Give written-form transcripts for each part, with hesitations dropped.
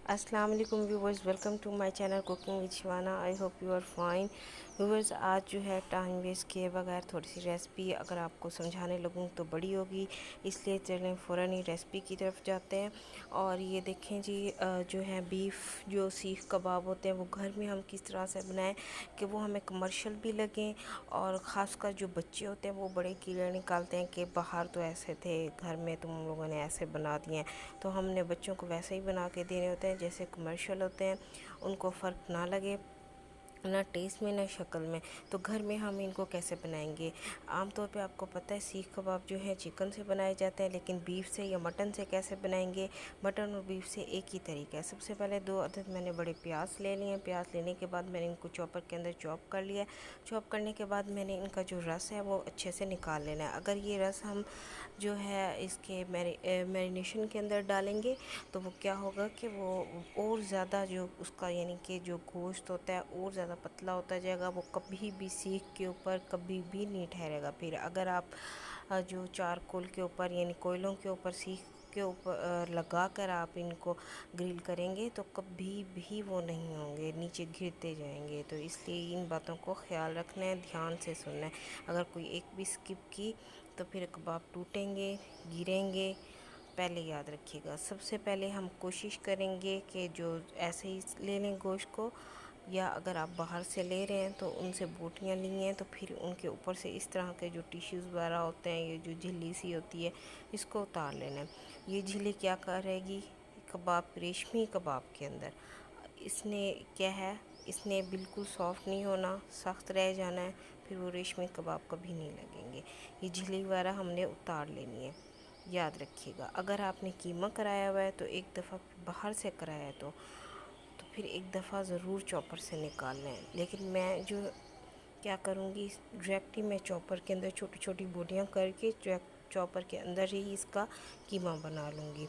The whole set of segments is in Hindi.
अस्सलाम वालेकुम viewers, welcome to my channel cooking with Shivana. I hope you are fine. Viewers, आज जो है टाइम वेस्ट किए बगैर थोड़ी सी रेसिपी अगर आपको समझाने लगूँ तो बड़ी होगी, इसलिए चलें फ़ौरन ही रेसिपी की तरफ जाते हैं। और ये देखें जी, जो है बीफ जो सीख कबाब होते हैं वो घर में हम किस तरह से बनाएं कि वो हमें कमर्शियल भी लगें। और ख़ासकर जो बच्चे होते हैं वो बड़े कीड़े निकालते हैं कि बाहर तो ऐसे थे, घर में तुम लोगों ने ऐसे बना दिए हैं। तो हमने बच्चों को वैसे ही बना के देने होते हैं जैसे कमर्शियल होते हैं, उनको फ़र्क ना लगे ना टेस्ट में ना शक्ल में। तो घर में हम इनको कैसे बनाएंगे? आमतौर पे आपको पता है सीख कबाब जो है चिकन से बनाए जाते हैं, लेकिन बीफ से या मटन से कैसे बनाएंगे? मटन और बीफ से एक ही तरीका है। सबसे पहले 2 अदद मैंने बड़े प्याज ले लिए। प्याज लेने के बाद मैंने इनको चॉपर के अंदर चॉप कर लिया। चॉप करने के बाद मैंने इनका जो रस है वो अच्छे से निकाल लेना है। अगर ये रस हम जो है इसके मैरिनेशन के अंदर डालेंगे तो वो क्या होगा कि वो और ज़्यादा जो उसका यानी कि जो गोश्त होता है और ज़्यादा पतला होता जाएगा। वो कभी भी सीख के ऊपर कभी भी नहीं ठहरेगा। फिर अगर आप जो चारकोल के ऊपर यानी कोयलों के ऊपर सीख के ऊपर लगा कर आप इनको ग्रिल करेंगे तो कभी भी वो नहीं होंगे, नीचे गिरते जाएंगे। तो इसलिए इन बातों को ख्याल रखना है, ध्यान से सुनना है। अगर कोई एक भी स्किप की तो फिर कबाब टूटेंगे, गिरेंगे। पहले याद रखिएगा, सबसे पहले हम कोशिश करेंगे कि जो ऐसे ही ले लें गोश्त को, या अगर आप बाहर से ले रहे हैं तो उनसे बोटियाँ ली हैं तो फिर उनके ऊपर से इस तरह के जो टिश्यूज़ वगैरह होते हैं, ये जो झिल्ली सी होती है, इसको उतार लेना है। ये झिल्ली क्या करेगी कबाब, रेशमी कबाब के अंदर, इसने क्या है, इसने बिल्कुल सॉफ्ट नहीं होना, सख्त रह जाना है। फिर वो रेशमी कबाब कभी नहीं लगेंगे। ये झिल्ली वगैरह हमने उतार लेनी है, याद रखिएगा। अगर आपने कीमा कराया हुआ है तो एक दफ़ा बाहर से कराया है तो फिर एक दफ़ा ज़रूर चॉपर से निकाल लें। लेकिन मैं जो क्या करूँगी, डायरेक्ट ही मैं चॉपर के अंदर छोटी छोटी बोटियाँ करके चॉपर के अंदर ही इसका कीमा बना लूँगी।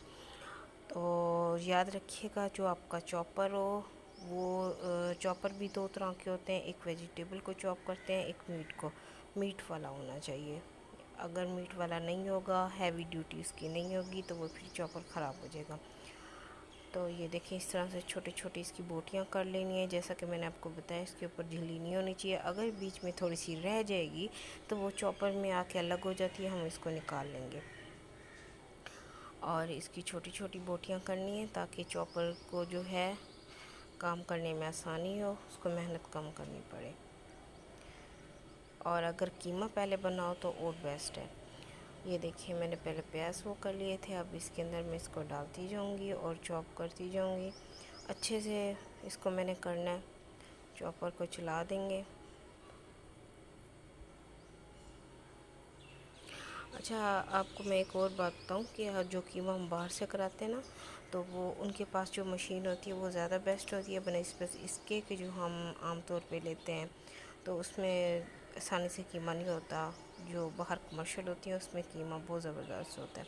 तो याद रखिएगा, जो आपका चॉपर हो वो चॉपर भी 2 तरह के होते हैं, एक वेजिटेबल को चॉप करते हैं, एक मीट को। मीट वाला होना चाहिए। अगर मीट वाला नहीं होगा, हैवी ड्यूटी उसकी नहीं होगी, तो वो फिर चॉपर ख़राब हो जाएगा। तो ये देखिए, इस तरह से छोटी छोटी इसकी बोटियाँ कर लेनी है। जैसा कि मैंने आपको बताया, इसके ऊपर झिल्ली नहीं होनी चाहिए। अगर बीच में थोड़ी सी रह जाएगी तो वो चॉपर में आके अलग हो जाती है, हम इसको निकाल लेंगे। और इसकी छोटी छोटी बोटियाँ करनी है ताकि चॉपर को जो है काम करने में आसानी हो, उसको मेहनत कम करनी पड़े। और अगर कीमा पहले बनाओ तो और बेस्ट है। ये देखिए, मैंने पहले प्याज वो कर लिए थे, अब इसके अंदर मैं इसको डालती जाऊंगी और चॉप करती जाऊंगी। अच्छे से इसको मैंने करना है, चॉपर को चला देंगे। अच्छा, आपको मैं एक और बात बताऊं कि जो कीमा हम बाहर से कराते हैं ना, तो वो उनके पास जो मशीन होती है वो ज़्यादा बेस्ट होती है बनस्बत इसके कि जो हम आम तौर पे लेते हैं, तो उसमें आसानी से कीमा नहीं होता। जो बाहर कमर्शियल होती है उसमें कीमा बहुत ज़बरदस्त होता है।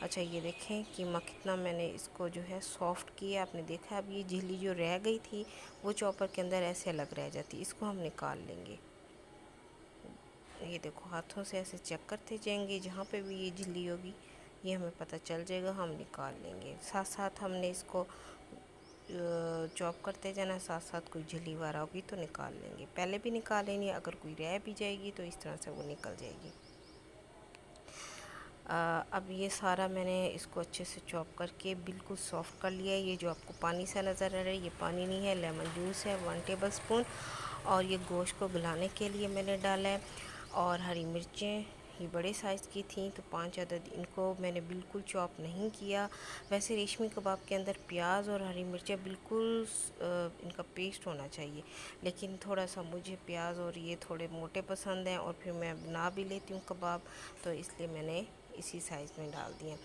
अच्छा, ये देखें कीमा कितना मैंने इसको जो है सॉफ़्ट किया, आपने देखा। अब ये झिल्ली जो रह गई थी वो चॉपर के अंदर ऐसे अलग रह जाती, इसको हम निकाल लेंगे। ये देखो, हाथों से ऐसे चेक करते जाएंगे, जहाँ पे भी ये झिल्ली होगी ये हमें पता चल जाएगा, हम निकाल लेंगे। साथ साथ हमने इसको चॉप करते जाना, साथ साथ कोई झिल्ली वगैरह होगी तो निकाल लेंगे। पहले भी निकाल लेंगे, अगर कोई रह भी जाएगी तो इस तरह से वो निकल जाएगी। अब ये सारा मैंने इसको अच्छे से चॉप करके बिल्कुल सॉफ्ट कर लिया है। ये जो आपको पानी सा नज़र आ रहा है, ये पानी नहीं है, लेमन जूस है 1 टेबल स्पून। और ये गोश्त को गलाने के लिए मैंने डाला है। और हरी मिर्चें ये बड़े साइज़ की थी तो 5 अदद, इनको मैंने बिल्कुल चॉप नहीं किया। वैसे रेशमी कबाब के अंदर प्याज और हरी मिर्चें बिल्कुल इनका पेस्ट होना चाहिए, लेकिन थोड़ा सा मुझे प्याज और ये थोड़े मोटे पसंद हैं और फिर मैं बना भी लेती हूँ कबाब, तो इसलिए मैंने इसी साइज़ में डाल दिए।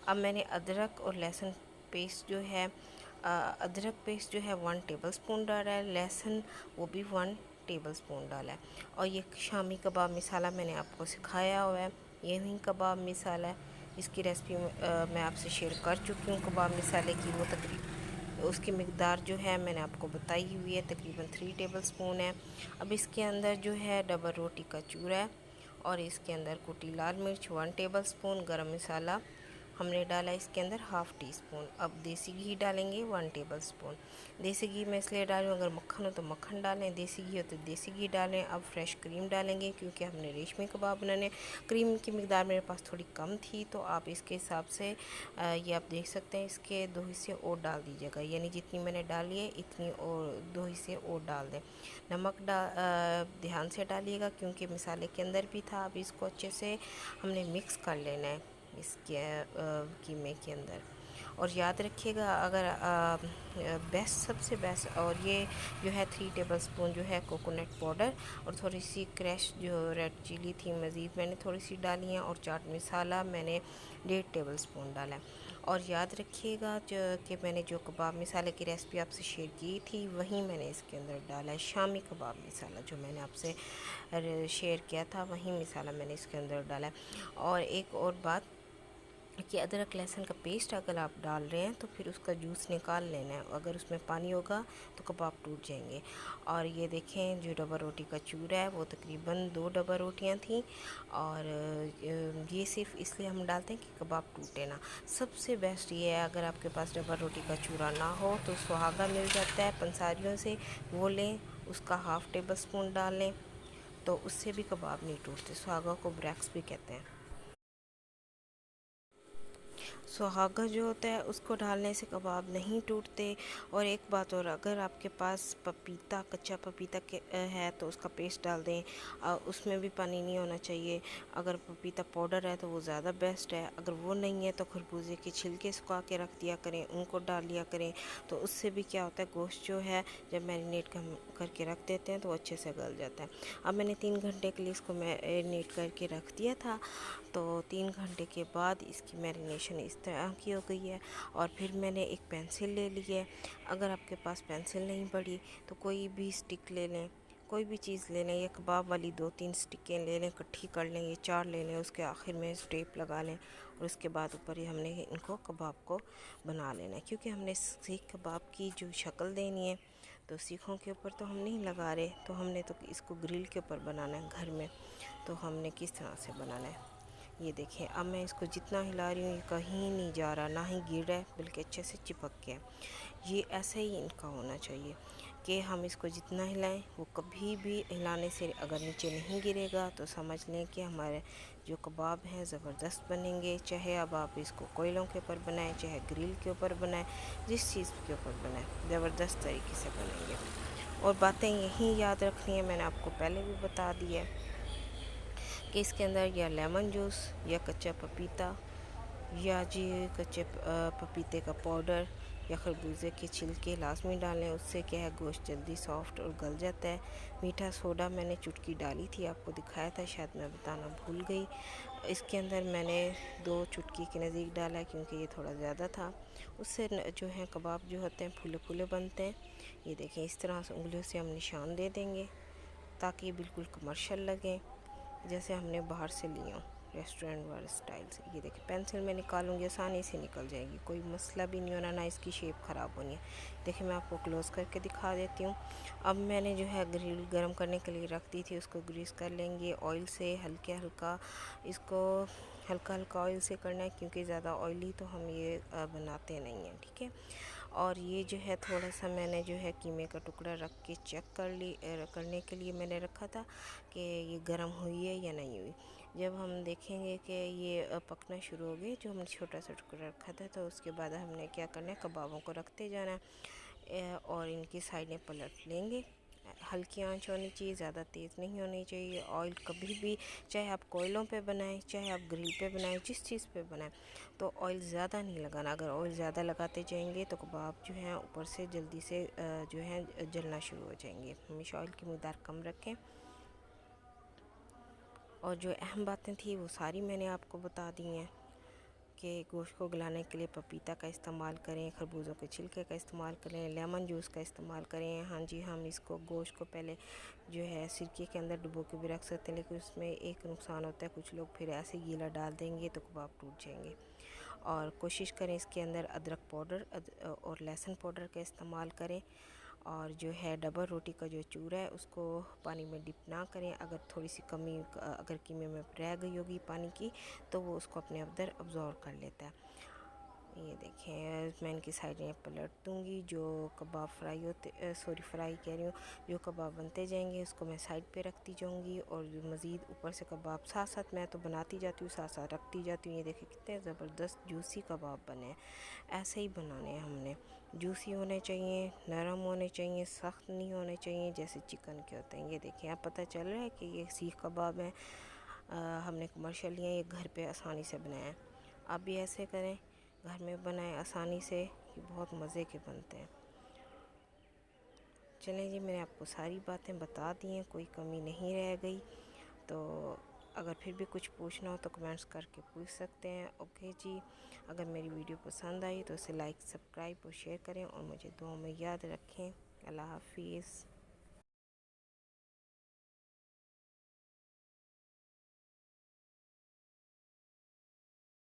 अब मैंने अदरक और लहसुन पेस्ट जो है, अदरक पेस्ट जो है 1 टेबल स्पून डाला है, लहसुन वो भी 1 टेबल स्पून डाला है। और ये शामी कबाब मसाला मैंने आपको सिखाया हुआ है, ये ही कबाब मसाला है। इसकी रेसिपी मैं आपसे शेयर कर चुकी हूँ कबाब मसाले की। वो तकरीबन उसकी मकदार जो है मैंने आपको बताई हुई है, तकरीबन 3 टेबल स्पून है। अब इसके अंदर जो है डबल रोटी का चूरा है, और इसके अंदर कुटी लाल मिर्च 1 टेबल स्पून, गरम मसाला हमने डाला इसके अंदर हाफ़ टी स्पून। अब देसी घी डालेंगे 1 टेबल स्पून। देसी घी मैं इसलिए डाल रही हूँ, अगर मक्खन हो तो मक्खन डालें, देसी घी हो तो देसी घी डालें। अब फ्रेश क्रीम डालेंगे क्योंकि हमने रेशमी कबाब बनाने। क्रीम की मिकदार मेरे पास थोड़ी कम थी, तो आप इसके हिसाब से ये आप देख सकते हैं, इसके 2 हिस्से और डाल दीजिएगा, यानी जितनी मैंने डाली है इतनी और 2 हिस्से और डाल दें। नमक ध्यान से डालिएगा क्योंकि मसाले के अंदर भी था। अब इसको अच्छे से हमने मिक्स कर लेना है इसके कीमे के अंदर। और याद रखिएगा, अगर सबसे बेस्ट, और ये जो है 3 टेबल स्पून जो है कोकोनट पाउडर, और थोड़ी सी क्रश जो रेड चिली थी मज़ीद मैंने थोड़ी सी डाली है, और चाट मसाला मैंने 1.5 टेबल स्पून डाला है। और याद रखिएगा जो कि मैंने जो कबाब मसाले की रेसिपी आपसे शेयर की थी वही मैंने इसके अंदर डाला है। शामी कबाब मसाला जो मैंने आपसे शेयर किया था वही मसाला मैंने इसके अंदर डाला है। और एक और बात कि अदरक लहसुन का पेस्ट अगर आप डाल रहे हैं तो फिर उसका जूस निकाल लेना है, अगर उसमें पानी होगा तो कबाब टूट जाएंगे। और ये देखें, जो डबल रोटी का चूरा है वो तकरीबन 2 डबल रोटियां थी, और ये सिर्फ इसलिए हम डालते हैं कि कबाब टूटे ना। सबसे बेस्ट ये है, अगर आपके पास डबल रोटी का चूरा ना हो तो सुहागा मिल जाता है पंसारियों से, वो लें, उसका हाफ़ टेबल स्पून डाल लें, तो उससे भी कबाब नहीं टूटते। सुहागा को ब्रैक्स भी कहते हैं। सुहागा जो होता है उसको डालने से कबाब नहीं टूटते। और एक बात और, अगर आपके पास पपीता, कच्चा पपीता है तो उसका पेस्ट डाल दें, उसमें भी पानी नहीं होना चाहिए। अगर पपीता पाउडर है तो वो ज़्यादा बेस्ट है। अगर वो नहीं है तो खरबूजे के छिलके सुखा के रख दिया करें, उनको डाल लिया करें, तो उससे भी क्या होता है, गोश्त जो है जब मैरिनेट करके रख देते हैं तो वो अच्छे से गल जाता है। अब मैंने 3 घंटे के लिए इसको मैरिनेट करके रख दिया था, तो 3 घंटे के बाद इसकी मैरिनेशन इस तरह की हो गई है। और फिर मैंने एक पेंसिल ले ली है। अगर आपके पास पेंसिल नहीं पड़ी तो कोई भी स्टिक ले लें, कोई भी चीज़ ले लें, ये कबाब वाली 2-3 स्टिकें ले लें, इकट्ठी कर लें, ये 4 ले लें, उसके आखिर में स्टेप लगा लें, और उसके बाद ऊपर ही हमने इनको कबाब को बना लेना है। क्योंकि हमने सीख कबाब की जो शक्ल देनी है, तो सीखों के ऊपर तो हम नहीं लगा रहे, तो हमने तो इसको ग्रिल के ऊपर बनाना है घर में। तो हमने किस तरह से बनाना है ये देखें। अब मैं इसको जितना हिला रही हूँ ये कहीं नहीं जा रहा, ना ही गिर रहा है, बल्कि अच्छे से चिपक गया। ये ऐसे ही इनका होना चाहिए कि हम इसको जितना हिलाएं, वो कभी भी हिलाने से अगर नीचे नहीं गिरेगा तो समझ लें कि हमारे जो कबाब हैं ज़बरदस्त बनेंगे। चाहे अब आप इसको कोयलों के ऊपर बनाएं, चाहे ग्रिल के ऊपर बनाएं, जिस चीज़ के ऊपर बनाएं, ज़बरदस्त तरीके से बनेंगे। और बातें यही याद रखनी है, मैंने आपको पहले भी बता दिया है कि इसके अंदर या लेमन जूस, या कच्चा पपीता, या जी कच्चे पपीते का पाउडर, या खरबूजे के छिलके लाजमी डालें। उससे क्या है, गोश्त जल्दी सॉफ्ट और गल जाता है। मीठा सोडा मैंने चुटकी डाली थी, आपको दिखाया था, शायद मैं बताना भूल गई। इसके अंदर मैंने 2 चुटकी के नज़दीक डाला है क्योंकि ये थोड़ा ज़्यादा था। उससे जो है कबाब जो होते हैं फूले फूले बनते हैं। ये देखें, इस तरह से उंगलियों से हम निशान दे देंगे ताकि ये बिल्कुल कमर्शियल लगे, जैसे हमने बाहर से लिए हों रेस्टोरेंट वाले स्टाइल से। ये देखिए, पेंसिल में निकालूंगी आसानी से निकल जाएगी, कोई मसला भी नहीं होना, ना इसकी शेप ख़राब होनी है। देखिए, मैं आपको क्लोज़ करके दिखा देती हूँ। अब मैंने जो है ग्रिल गर्म करने के लिए रख दी थी, उसको ग्रीस कर लेंगे ऑयल से। इसको हल्का हल्का ऑयल से करना है क्योंकि ज़्यादा ऑयली तो हम ये बनाते नहीं हैं, ठीक है। और ये जो है थोड़ा सा मैंने जो है कीमे का टुकड़ा रख के चेक करने के लिए मैंने रखा था कि ये गर्म हुई है या नहीं हुई। जब हम देखेंगे कि ये पकना शुरू हो गई, जो हमने छोटा सा टुकड़ा रखा था, तो उसके बाद हमने क्या करना है, कबाबों को रखते जाना है और इनकी साइडें पलट लेंगे। हल्की आंच होनी चाहिए, ज़्यादा तेज़ नहीं होनी चाहिए। ऑयल कभी भी, चाहे आप कोयलों पे बनाएं, चाहे आप ग्रिल पे बनाएं, जिस चीज़ पे बनाएं, तो ऑयल ज़्यादा नहीं लगाना। अगर ऑयल ज़्यादा लगाते जाएंगे तो कबाब जो हैं ऊपर से जल्दी से जो है जलना शुरू हो जाएंगे। हमेशा ऑयल की मकदार कम रखें। और जो अहम बातें थी वो सारी मैंने आपको बता दी हैं कि गोश्त को गलाने के लिए पपीता का इस्तेमाल करें, खरबूजों के छिलके का इस्तेमाल करें, लेमन जूस का इस्तेमाल करें। हाँ जी, हम इसको गोश्त को पहले जो है सिरके के अंदर डुबो के भी रख सकते हैं, लेकिन उसमें एक नुकसान होता है, कुछ लोग फिर ऐसे गीला डाल देंगे तो कबाब टूट जाएंगे। और कोशिश करें इसके अंदर अदरक पाउडर और लहसुन पाउडर का इस्तेमाल करें। और जो है डबल रोटी का जो चूरा है उसको पानी में डिप ना करें। अगर थोड़ी सी कमी अगर कीमे में रह गई होगी पानी की तो वो उसको अपने अंदर अब्जॉर्ब कर लेता है। ये देखें मैं इनकी साइड में पलट दूँगी। जो कबाब फ्राई फ्राई कह रही हूँ, जो कबाब बनते जाएंगे उसको मैं साइड पे रखती जाऊँगी और मज़ीद ऊपर से कबाब साथ साथ मैं तो बनाती जाती हूँ, साथ साथ रखती जाती हूँ। ये देखें कितने ज़बरदस्त जूसी कबाब बने हैं। ऐसे ही बनाने हैं हमने, जूसी होने चाहिए, नरम होने चाहिए, सख्त नहीं होने चाहिए जैसे चिकन के होते हैं। ये देखें आप पता चल रहा है कि ये सीख कबाब है, हमने कमर्शियल लिया, ये घर पे आसानी से बनाया है। आप भी ऐसे करें, घर में बनाएं आसानी से, ये बहुत मज़े के बनते हैं। चलें जी, मैंने आपको सारी बातें बता दी हैं, कोई कमी नहीं रह गई। तो अगर फिर भी कुछ पूछना हो तो कमेंट्स करके पूछ सकते हैं। ओके जी, अगर मेरी वीडियो पसंद आई तो इसे लाइक, सब्सक्राइब और शेयर करें और मुझे दुआ में याद रखें। अल्लाह हाफिज़।